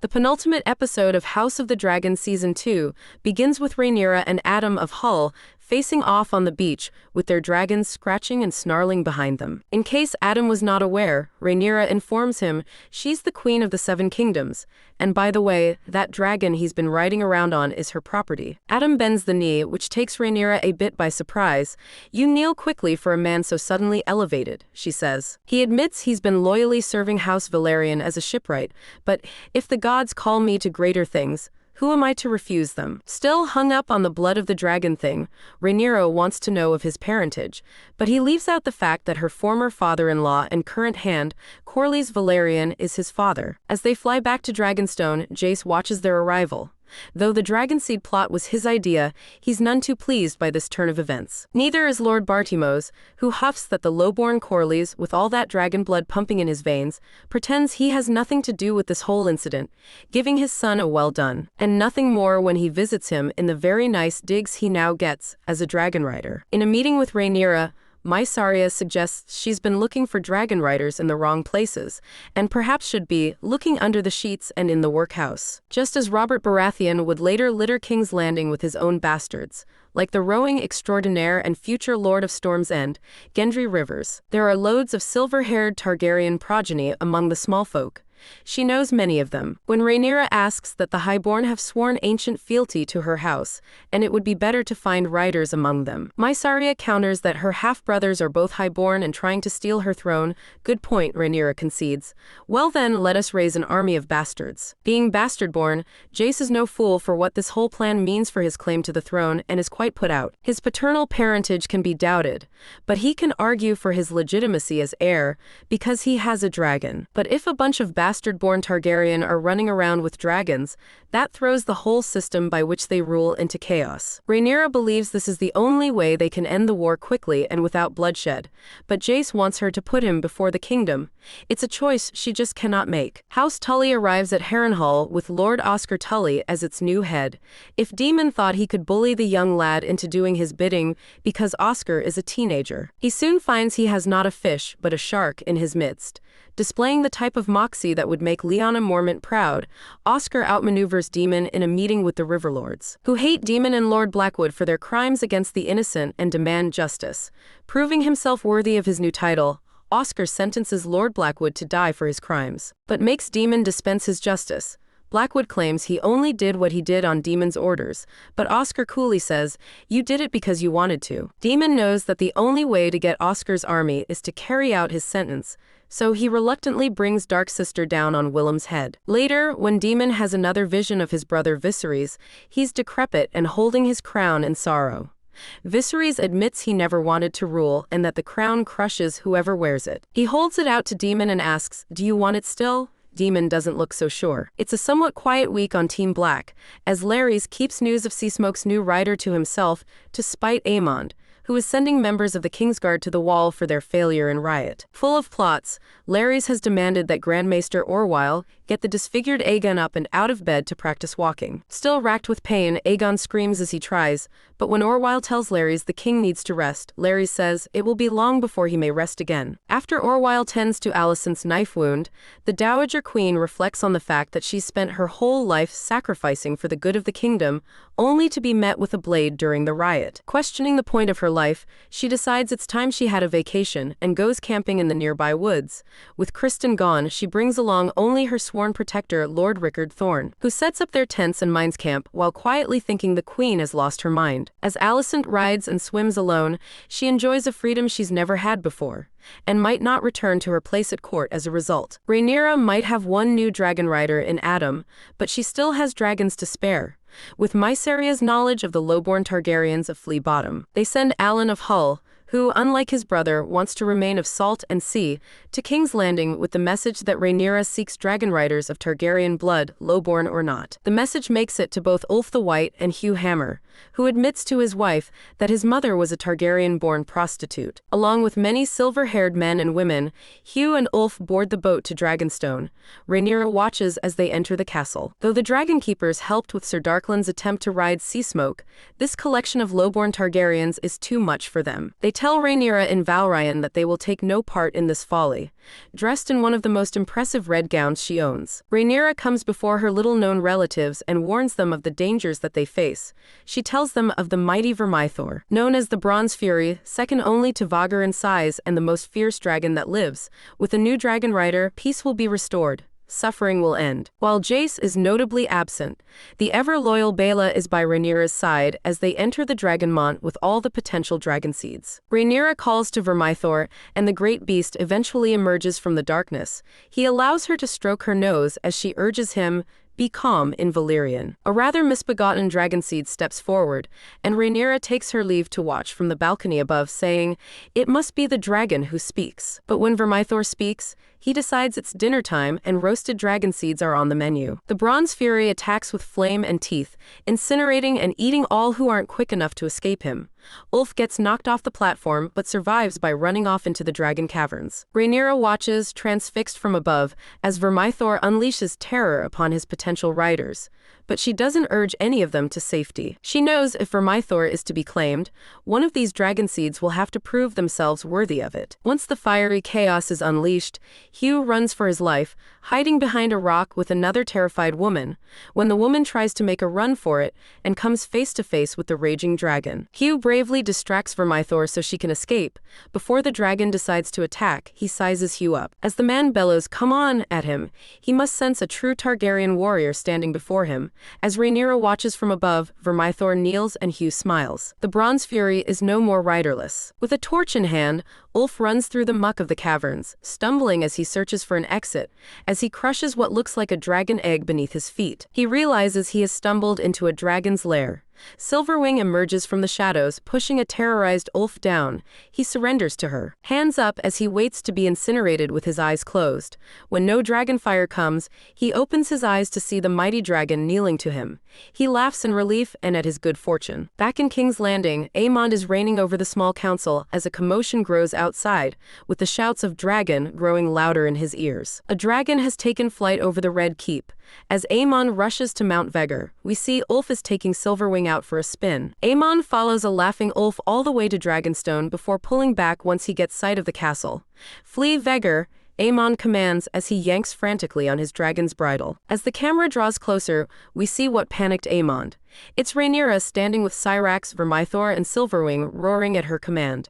The penultimate episode of House of the Dragon Season 2 begins with Rhaenyra and Adam of Hull facing off on the beach, with their dragons scratching and snarling behind them. In case Adam was not aware, Rhaenyra informs him she's the queen of the Seven Kingdoms, and by the way, that dragon he's been riding around on is her property. Adam bends the knee, which takes Rhaenyra a bit by surprise. "You kneel quickly for a man so suddenly elevated," she says. He admits he's been loyally serving House Valerian as a shipwright, but if the gods call me to greater things, who am I to refuse them? Still hung up on the blood of the dragon thing, Rhaenyra wants to know of his parentage, but he leaves out the fact that her former father-in-law and current hand, Corlys Valerian, is his father. As they fly back to Dragonstone, Jace watches their arrival. Though the Dragonseed plot was his idea, he's none too pleased by this turn of events. Neither is Lord Bartimos, who huffs that the lowborn Corlys, with all that dragon blood pumping in his veins, pretends he has nothing to do with this whole incident, giving his son a well done, and nothing more when he visits him in the very nice digs he now gets as a dragon rider. In a meeting with Rhaenyra, Mysaria suggests she's been looking for dragon riders in the wrong places, and perhaps should be looking under the sheets and in the workhouse. Just as Robert Baratheon would later litter King's Landing with his own bastards, like the rowing extraordinaire and future Lord of Storm's End, Gendry Rivers. There are loads of silver-haired Targaryen progeny among the small folk. She knows many of them. When Rhaenyra asks that the Highborn have sworn ancient fealty to her house, and it would be better to find riders among them, Mysaria counters that her half-brothers are both Highborn and trying to steal her throne. Good point, Rhaenyra concedes. Well then, let us raise an army of bastards. Being bastard-born, Jace is no fool for what this whole plan means for his claim to the throne and is quite put out. His paternal parentage can be doubted, but he can argue for his legitimacy as heir because he has a dragon. But if a bunch of bastard-born Targaryen are running around with dragons, that throws the whole system by which they rule into chaos. Rhaenyra believes this is the only way they can end the war quickly and without bloodshed, but Jace wants her to put him before the kingdom. It's a choice she just cannot make. House Tully arrives at Harrenhal with Lord Oscar Tully as its new head. If Daemon thought he could bully the young lad into doing his bidding because Oscar is a teenager, he soon finds he has not a fish but a shark in his midst. Displaying the type of moxie that would make Lyanna Mormont proud, Oscar outmaneuvers Daemon in a meeting with the Riverlords, who hate Daemon and Lord Blackwood for their crimes against the innocent and demand justice. Proving himself worthy of his new title, Oscar sentences Lord Blackwood to die for his crimes, but makes Daemon dispense his justice. Blackwood claims he only did what he did on Daemon's orders, but Oscar coolly says, "You did it because you wanted to." Daemon knows that the only way to get Oscar's army is to carry out his sentence, so he reluctantly brings Darksister down on Willem's head. Later, when Daemon has another vision of his brother Viserys, he's decrepit and holding his crown in sorrow. Viserys admits he never wanted to rule and that the crown crushes whoever wears it. He holds it out to Daemon and asks, "Do you want it still?" Daemon doesn't look so sure. It's a somewhat quiet week on Team Black, as Larys keeps news of Seasmoke's new rider to himself to spite Aemond, who is sending members of the Kingsguard to the Wall for their failure in riot. Full of plots, Larys has demanded that Grandmaster Orwyle get the disfigured Aegon up and out of bed to practice walking. Still racked with pain, Aegon screams as he tries, but when Orwyle tells Larys the king needs to rest, Larys says it will be long before he may rest again. After Orwyle tends to Alicent's knife wound, the Dowager Queen reflects on the fact that she's spent her whole life sacrificing for the good of the kingdom, only to be met with a blade during the riot. Questioning the point of her life, she decides it's time she had a vacation and goes camping in the nearby woods. With Criston gone, she brings along only her sworn protector, Lord Rickard Thorne, who sets up their tents and mines camp while quietly thinking the queen has lost her mind. As Alicent rides and swims alone, she enjoys a freedom she's never had before, and might not return to her place at court as a result. Rhaenyra might have one new dragon rider in Adam, but she still has dragons to spare. With Mysaria's knowledge of the lowborn Targaryens of Flea Bottom, they send Alan of Hull, who, unlike his brother, wants to remain of salt and sea, to King's Landing with the message that Rhaenyra seeks dragon riders of Targaryen blood, lowborn or not. The message makes it to both Ulf the White and Hugh Hammer, who admits to his wife that his mother was a Targaryen-born prostitute. Along with many silver-haired men and women, Hugh and Ulf board the boat to Dragonstone. Rhaenyra watches as they enter the castle. Though the Dragon Keepers helped with Sir Darkland's attempt to ride Seasmoke, this collection of lowborn Targaryens is too much for them. They tell Rhaenyra in Valryan that they will take no part in this folly, dressed in one of the most impressive red gowns she owns. Rhaenyra comes before her little-known relatives and warns them of the dangers that they face. She tells them of the mighty vermithor, known as the Bronze Fury, second only to Vhagar in size and the most fierce dragon that lives. With a new dragon rider, peace will be restored. Suffering will end. While Jace is notably absent, the ever-loyal Baela is by Rhaenyra's side as they enter the Dragonmont with all the potential dragon seeds. Rhaenyra calls to vermithor, and the great beast eventually emerges from the darkness. He allows her to stroke her nose as she urges him, "Be calm," in Valyrian. A rather misbegotten dragonseed steps forward, and Rhaenyra takes her leave to watch from the balcony above, saying, "It must be the dragon who speaks." But when vermithor speaks, he decides it's dinner time and roasted dragon seeds are on the menu. The Bronze Fury attacks with flame and teeth, incinerating and eating all who aren't quick enough to escape him. Ulf gets knocked off the platform but survives by running off into the dragon caverns. Rhaenyra watches, transfixed from above, as vermithor unleashes terror upon his potential riders. But she doesn't urge any of them to safety. She knows if vermithor is to be claimed, one of these dragon seeds will have to prove themselves worthy of it. Once the fiery chaos is unleashed, Hugh runs for his life, hiding behind a rock with another terrified woman, when the woman tries to make a run for it and comes face to face with the raging dragon. Hugh bravely distracts vermithor so she can escape. Before the dragon decides to attack, he sizes Hugh up. As the man bellows, "Come on," at him, he must sense a true Targaryen warrior standing before him. As Rhaenyra watches from above, vermithor kneels and Hugh smiles. The Bronze Fury is no more riderless. With a torch in hand, Ulf runs through the muck of the caverns, stumbling as he searches for an exit, as he crushes what looks like a dragon egg beneath his feet. He realizes he has stumbled into a dragon's lair. Silverwing emerges from the shadows, pushing a terrorized Ulf down. He surrenders to her, hands up as he waits to be incinerated with his eyes closed. When no dragonfire comes, he opens his eyes to see the mighty dragon kneeling to him. He laughs in relief and at his good fortune. Back in King's Landing, Aemond is reigning over the small council as a commotion grows outside, with the shouts of "dragon" growing louder in his ears. A dragon has taken flight over the Red Keep. As Aemond rushes to Mount Vhagar, we see Ulf is taking Silverwing out for a spin. Aemond follows a laughing Ulf all the way to Dragonstone before pulling back once he gets sight of the castle. "Flee Vhagar," Aemond commands as he yanks frantically on his dragon's bridle. As the camera draws closer, we see what panicked Aemond. It's Rhaenyra standing with Syrax, vermithor, and Silverwing roaring at her command.